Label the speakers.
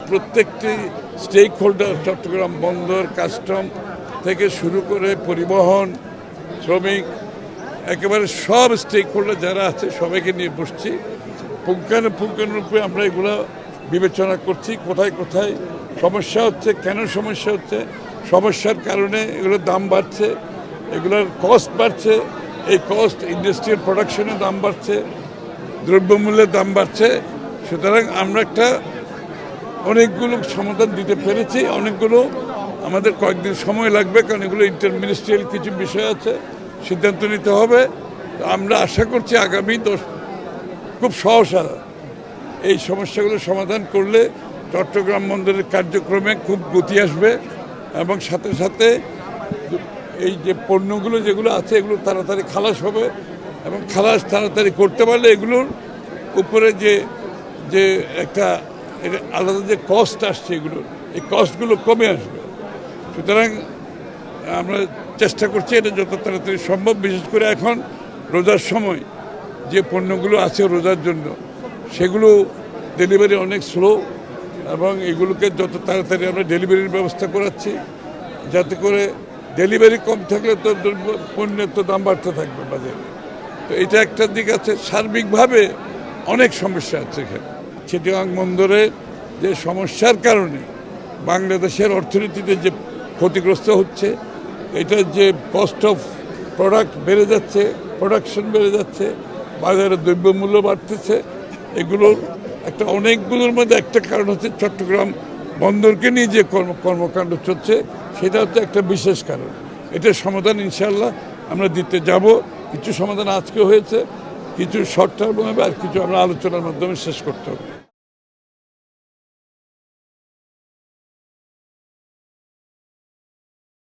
Speaker 1: প্রত্যেকটি stake holder, Chittagong বন্দর, custom থেকে শুরু করে পরিবহন, শ্রমিক, একেবারে সব স্টেক হোল্ডার যারা আছে সবাইকে নিয়ে বসছি। পুঙ্খানুপুঙ্খানুরূপে আমরা এগুলো বিবেচনা করছি, কোথায় কোথায় সমস্যা হচ্ছে, কেন সমস্যা হচ্ছে, সমস্যার কারণে এগুলোর দাম বাড়ছে, এগুলোর কস্ট বাড়ছে, এই কস্ট ইন্ডাস্ট্রিয়াল প্রোডাকশনের দাম বাড়ছে, দ্রব্যমূল্যের দাম বাড়ছে। সুতরাং আমরা অনেকগুলো সমাধান দিতে পেরেছি, অনেকগুলো আমাদের কয়েকদিন সময় লাগবে, কারণ এগুলো ইন্টারমিনিস্ট্রিয়াল কিছু বিষয় আছে, সিদ্ধান্ত নিতে হবে। আমরা আশা করছি আগামী খুব সহসা এই সমস্যাগুলো সমাধান করলে চট্টগ্রাম বন্দরের কার্যক্রমে খুব গতি আসবে এবং সাথে সাথে এই যে পণ্যগুলো যেগুলো আছে এগুলো তাড়াতাড়ি খালাস হবে এবং খালাস তাড়াতাড়ি করতে পারলে এগুলোর উপরে যে একটা আলাদা যে কস্ট আসছে এগুলোর, এই কস্টগুলো কমে আসবে। সুতরাং আমরা চেষ্টা করছি এটা যত তাড়াতাড়ি সম্ভব, বিশেষ করে এখন রোজার সময় যে পণ্যগুলো আছে রোজার জন্য সেগুলো ডেলিভারি অনেক স্লো, এবং এগুলোকে যত তাড়াতাড়ি আমরা ডেলিভারির ব্যবস্থা করাচ্ছি, যাতে করে ডেলিভারি কম থাকলে তো পণ্যের তো দাম বাড়তে থাকবে বাজারে। তো এটা একটা দিক আছে। সার্বিকভাবে অনেক সমস্যা আছে এখানে। চিটাগাং বন্দরে যে সমস্যার কারণে বাংলাদেশের অর্থনীতিতে যে ক্ষতিগ্রস্ত হচ্ছে, এটার যে কস্ট অফ প্রোডাক্ট বেড়ে যাচ্ছে, প্রোডাকশন বেড়ে যাচ্ছে, বাজারে দ্রব্যমূল্য বাড়তেছে, এগুলোর অনেকগুলোর মধ্যে একটা কারণ হচ্ছে চট্টগ্রাম বন্দরকে নিয়ে যে কর্মকাণ্ড চলছে, সেটা হচ্ছে একটা বিশেষ কারণ। এটার সমাধান ইনশাআল্লাহ আমরা দিতে যাব। কিছু সমাধান আজকে হয়েছে, কিছু শর্ট টার্ম হবে, আর কিছু আমরা আলোচনার মাধ্যমে শেষ করতে হবে।